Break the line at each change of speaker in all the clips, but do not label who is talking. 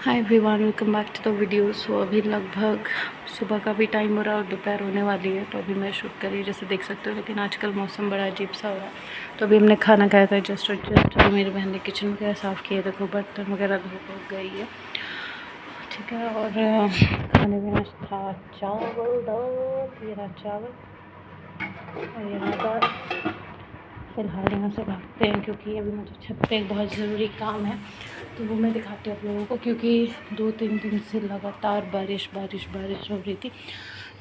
Hi everyone, welcome back to the video. So अभी लगभग सुबह का भी टाइम हो रहा है और दोपहर होने वाली है। तो अभी मैं शूट कर रही हूँ जैसे देख सकते हो, लेकिन आजकल मौसम बड़ा अजीब सा हो रहा है। तो अभी हमने खाना खाया था जस्ट अभी मेरी बहन ने किचन वगैरह साफ़ किया, देखो बर्तन वगैरह धो गई है, ठीक है। और खाने में आज था चावल दाल, ये रहा चावल और ये रहा दाल। फ़िलहाल यहाँ से भागते हैं क्योंकि अभी मुझे छत पे एक बहुत ज़रूरी काम है, तो वो मैं दिखाती हूँ आप लोगों को। क्योंकि 2-3 दिन से लगातार बारिश हो रही थी,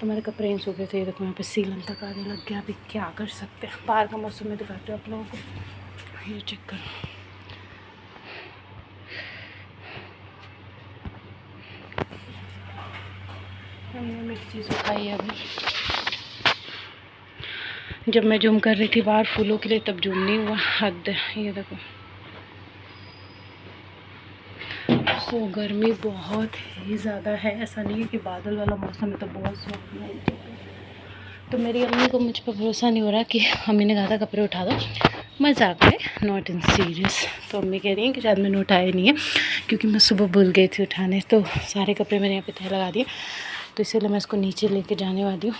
तो मेरे कपड़े सूख गए थे। ये देखो यहाँ पे सीलन तक आने लग गया। अभी क्या कर सकते हैं, बाहर का मौसम में दिखाती हूँ आप लोगों को। ये चेक करो, हमने मिर्ची सुखाई है। अभी जब मैं जूम कर रही थी बाहर फूलों के लिए तब जूम नहीं हुआ, हद है। ये देखो, तो गर्मी बहुत ही ज़्यादा है। ऐसा नहीं है कि बादल वाला मौसम है तो बहुत गर्मी है। तो मेरी अम्मी को मुझ पर भरोसा नहीं हो रहा कि अम्मी ने कहा था कपड़े उठा दो, मजाक है, नॉट इन सीरियस। तो अम्मी कह रही हैं कि शायद मैंने उठाए नहीं है क्योंकि मैं सुबह भूल गई थी उठाने। तो सारे कपड़े मैंने यहाँ पे तह लगा दिए, तो इसीलिए मैं इसको नीचे लेके जाने वाली हूँ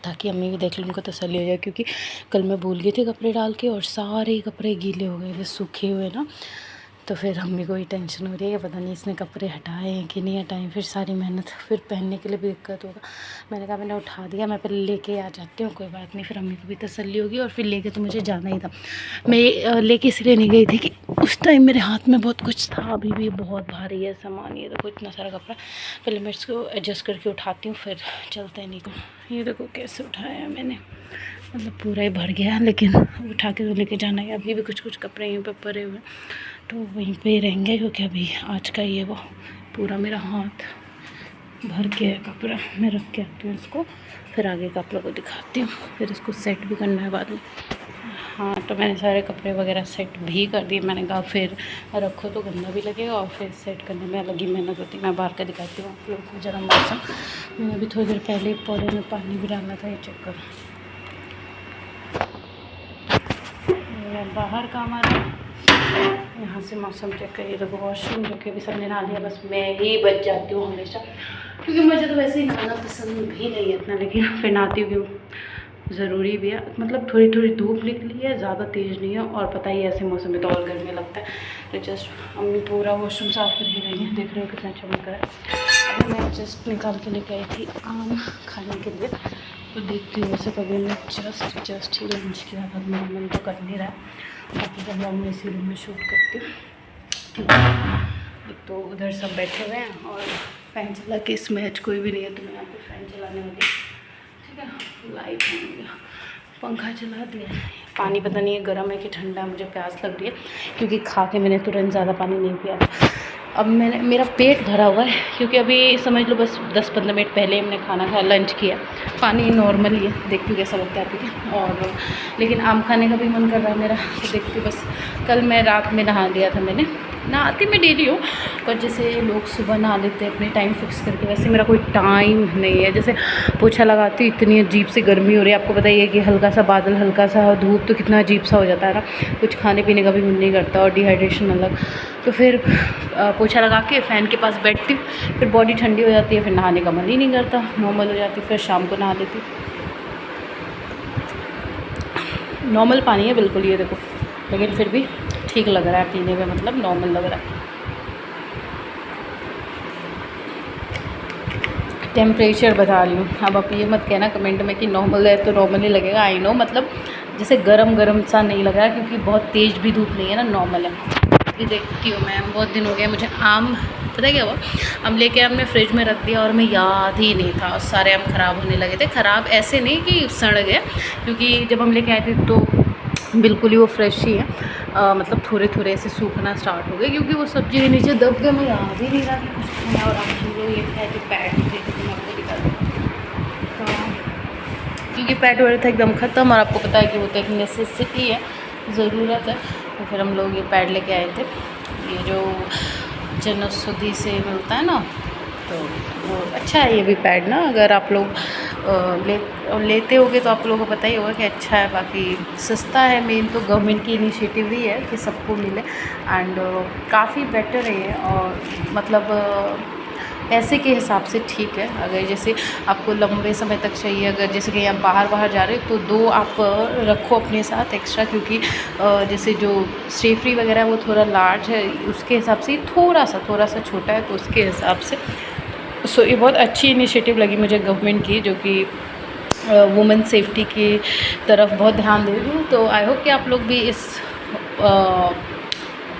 ताकि अम्मी भी देख लें, उनको तसल्ली हो जाए। क्योंकि कल मैं भूल गई थी कपड़े डाल के और सारे कपड़े गीले हो गए थे, सूखे हुए ना। तो फिर अम्मी को ही टेंशन हो रही है कि पता नहीं इसने कपड़े हटाए हैं कि नहीं हटाए, फिर सारी मेहनत, फिर पहनने के लिए भी दिक्कत होगा। मैंने कहा मैंने उठा दिया, मैं पहले लेके आ जाती हूँ, कोई बात नहीं। फिर अम्मी को भी तसल्ली होगी और फिर लेके तो मुझे जाना ही था। मैं लेके इसलिए नहीं गई थी कि उस टाइम मेरे हाथ में बहुत कुछ था, अभी भी बहुत भारी है सामान। ये देखो इतना सारा कपड़ा, पहले मैं इसको एडजस्ट करके उठाती हूँ फिर चलते हैं। नहीं को ये देखो कैसे उठाया है मैंने, मतलब पूरा ही भर गया, लेकिन उठा के तो लेके जाना है। अभी भी कुछ कुछ कपड़े यहीं पे पड़े हुए, तो वहीं पे ही रहेंगे क्योंकि अभी आज का ये वो पूरा मेरा हाथ भर के है कपड़ा। मैं रख के आती हूँ इसको, फिर आगे का आप लोगों को दिखाती हूँ। फिर इसको सेट भी करना है बाद में। हाँ, तो मैंने सारे कपड़े वगैरह सेट भी कर दिए। मैंने कहा फिर रखो तो गंदा भी लगेगा और फिर सेट करने में अलग ही मेहनत होती है। मैं बाहर का दिखाती हूँ आप लोगों को ज़रा मौसम। मैंने अभी थोड़ी देर पहले पौधे में पानी भी डालना था, ये चेक करो। बाहर का हमारा यहाँ से मौसम चेक करिए। देखो वॉशरूम जो कि अभी सबने नहा लिया, बस मैं ही बच जाती हूँ हमेशा, क्योंकि मुझे तो वैसे ही नहाना पसंद भी नहीं है इतना, लेकिन फिर नहाती हूँ, ज़रूरी भी है। मतलब थोड़ी थोड़ी धूप निकली है, ज़्यादा तेज़ नहीं है, और पता ही ऐसे मौसम में तो और गर्मी लगता है। तो जस्ट अम्मी पूरा वॉशरूम साफ़ करके रही है, देख रहे हो कितना चमक रहा है। अभी मैं जस्ट निकाल के लेके आई थी आम खाने के लिए, तो देखती हूँ। वैसे कभी मैं जस्ट ही लंच किया था, मेरा मन तो कर नहीं रहा है। बाकी जब मैं इसी रूम में शूट करती हूँ, एक तो उधर सब बैठे हुए हैं और फ़ैन चला के, इस मैच कोई भी नहीं है तो मैं यहाँ पे फ़ैन चलाने वाली, ठीक है। लाइट है, पंखा चला दिया। पानी पता नहीं है गर्म है कि ठंडा है, मुझे प्यास लग रही है क्योंकि खा के मैंने तुरंत ज़्यादा पानी नहीं पिया। अब मेरा पेट भरा हुआ है क्योंकि अभी समझ लो बस 10-15 मिनट पहले हमने खाना खाया, लंच किया। पानी नॉर्मल ही है, देखती हूँ कैसा लगता है ठीक है। और लेकिन आम खाने का भी मन कर रहा है मेरा, तो देखती हूँ। बस कल मैं रात में नहा लिया था, मैंने नहाती मैं डेली हूँ, पर जैसे लोग सुबह नहा लेते हैं अपने टाइम फिक्स करके, वैसे मेरा कोई टाइम नहीं है। जैसे पोछा लगाती हूँ, इतनी अजीब सी गर्मी हो रही है, आपको बताइए कि हल्का सा बादल, हल्का सा धूप, तो कितना अजीब सा हो जाता है ना, कुछ खाने पीने का भी मन नहीं करता और डिहाइड्रेशन अलग। तो फिर पोछा लगा के फ़ैन के पास बैठती हूँ, फिर बॉडी ठंडी हो जाती है, फिर नहाने का मन ही नहीं करता, नॉर्मल हो जाती, फिर शाम को नहा लेती। नॉर्मल पानी है बिल्कुल, ये देखो, लेकिन फिर भी ठीक लग रहा है पीने में, मतलब नॉर्मल लग रहा है। टेम्परेचर बता रही हूँ, अब आप ये मत कहना कमेंट में कि नॉर्मल है तो नॉर्मल ही लगेगा। आई नो, मतलब जैसे गरम सा नहीं लग रहा क्योंकि बहुत तेज़ भी धूप नहीं है ना, नॉर्मल है। ये देखती हूँ मैं, बहुत दिन हो गया मुझे आम, पता है क्या हुआ, आम लेके हमने फ्रिज में रख दिया और मैं याद ही नहीं था, सारे आम ख़राब होने लगे थे। ख़राब ऐसे नहीं कि सड़ गए, क्योंकि जब हम लेके आए थे तो बिल्कुल ही वो फ्रेश ही है, मतलब थोड़े थोड़े ऐसे सूखना स्टार्ट हो गए क्योंकि वो सब्जी के नीचे दब गए। मैं याद ही नहीं रहा कि कुछ खाना। और हम लोग ये खाए थे पैड थे, तो मैं आपको दिखा दूँ, क्योंकि पैड वगैरह था एकदम ख़त्म, और आपको पता है कि वो तो एक नेसेसिटी है, ज़रूरत है। तो फिर हम लोग ये पैड लेके आए थे, ये जो जनौषधि से मिलता है ना, तो वो अच्छा है ये भी पैड ना। अगर आप लोग लेते होगे तो आप लोगों को पता ही होगा कि अच्छा है। बाकी सस्ता है, मेन तो गवर्नमेंट की इनिशिएटिव ही है कि सबको मिले एंड काफ़ी बेटर है ये। और मतलब पैसे के हिसाब से ठीक है। अगर जैसे आपको लंबे समय तक चाहिए, अगर जैसे कि आप बाहर जा रहे हो तो 2 आप रखो अपने साथ एक्स्ट्रा, क्योंकि जैसे जो स्टे-फ्री वगैरह है वो थोड़ा लार्ज है, उसके हिसाब से थोड़ा सा छोटा है, तो उसके हिसाब से सो ये बहुत अच्छी इनिशिएटिव लगी मुझे गवर्नमेंट की, जो कि वुमेन सेफ्टी की तरफ बहुत ध्यान दे रही है। तो आई होप कि आप लोग भी इस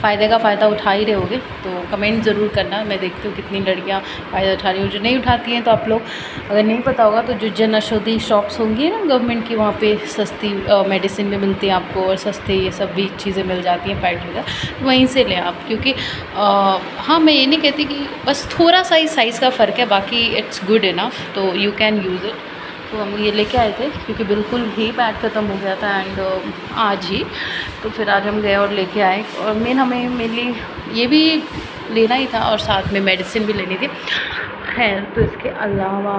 फ़ायदे का फ़ायदा उठा ही रहे होगे। तो कमेंट ज़रूर करना, मैं देखती हूँ कितनी लड़कियाँ फ़ायदा उठा रही हो। जो नहीं उठाती हैं तो आप लोग, अगर नहीं पता होगा तो जो जन औषधि शॉप्स होंगी ना गवर्नमेंट की, वहाँ पे सस्ती मेडिसिन भी मिलती है आपको, और सस्ते ये सब भी चीज़ें मिल जाती हैं पैड वगैरह, तो वहीं से लें आप। क्योंकि हाँ, मैं ये नहीं कहती कि बस थोड़ा सा ही साइज़ का फ़र्क है, बाकी इट्स गुड इनफ, तो यू कैन यूज़ इट। तो हम ये लेके आए थे क्योंकि बिल्कुल ही पैड ख़त्म हो गया था एंड आज ही, तो फिर आज हम गए और लेके आए। और हमें मेनली ये भी लेना ही था और साथ में मेडिसिन भी लेनी थी। खैर, तो इसके अलावा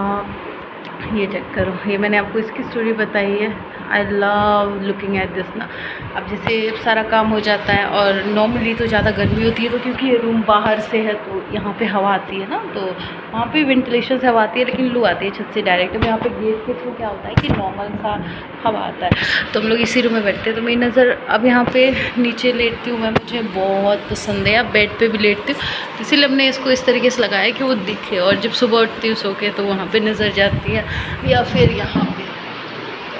ये चेक करो, ये मैंने आपको इसकी स्टोरी बताई है। I love looking at this ना। अब जैसे सारा काम हो जाता है और नॉर्मली तो ज़्यादा गर्मी होती है, तो क्योंकि ये रूम बाहर से है तो यहाँ पे हवा आती है ना, तो वहाँ पे वेंटिलेशन से हवा आती है, लेकिन लू आती है छत से डायरेक्ट। यहाँ पे गेट के थ्रू क्या होता है कि नॉर्मल सा हवा आता है। तो हम लोग इसी रूम में बैठते हैं, तो मेरी नज़र अब यहाँ पे नीचे लेटती हूँ मैं, मुझे बहुत पसंद है। या बेड पे भी लेटती हूँ, इसीलिए हमने इसको इस तरीके से लगाया कि वो दिखे, और जब सुबह उठती हूँ सो के तो वहाँ पे नज़र जाती है, या फिर यहाँ पे।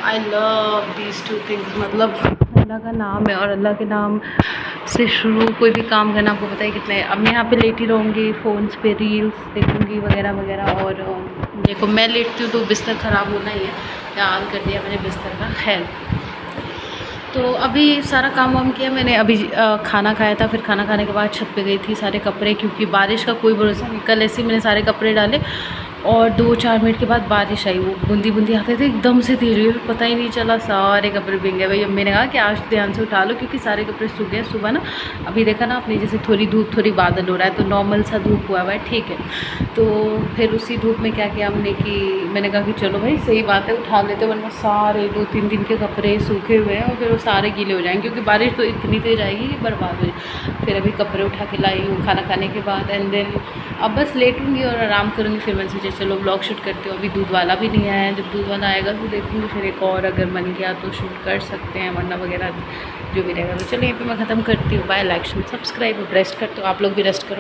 I love these 2 things. मतलब अल्लाह का नाम है, और अल्लाह के नाम से शुरू कोई भी काम करना, आपको पता है कितने। अब मैं यहाँ पे लेटी रहूँगी, फ़ोन्स पे रील्स देखूँगी वगैरह वगैरह, और देखो मैं लेटती हूँ तो बिस्तर ख़राब होना ही है, याद कर दिया मैंने बिस्तर का। खैर, तो अभी सारा काम वाम किया मैंने, अभी खाना खाया था, फिर खाना खाने के बाद छत पे गई थी सारे कपड़े, क्योंकि बारिश का कोई भरोसा नहीं। कल ऐसे ही मैंने सारे कपड़े डाले और 2-4 मिनट के बाद बारिश आई, वो बूंदी बूंदी आते थे एकदम से तेज हुई, पता ही नहीं चला, सारे कपड़े भीग गए। भाई अब मैंने कहा कि आज ध्यान से उठा लो, क्योंकि सारे कपड़े सूख गए। सुबह ना, अभी देखा ना आपने, जैसे थोड़ी धूप थोड़ी बादल हो रहा है, तो नॉर्मल सा धूप हुआ हुआ है, ठीक है। तो फिर उसी धूप में क्या किया हमने कि मैंने कहा कि चलो भाई सही बात है उठा लेते, वरना सारे 2-3 दिन के कपड़े सूखे हुए हैं और फिर वो सारे गीले हो जाएंगे, क्योंकि बारिश तो इतनी तेज आएगी कि बर्बाद हो जाए। फिर अभी कपड़े उठा के लाई हूँ खाना खाने के बाद, एंड देन अब बस लेटूंगी और आराम करूँगी। फिर मैंने सोचा चलो ब्लॉग शूट करती हूँ। अभी दूध वाला भी नहीं आया है, जब दूध वाला आएगा तो देखूँगी, फिर एक और अगर बन गया तो शूट कर सकते हैं, वरना वगैरह जो भी रहेगा। तो चलो यहीं पे मैं ख़त्म करती हूँ। बाय, लाइक सब्सक्राइब, रेस्ट करती हूँ। आप लोग भी रेस्ट करो।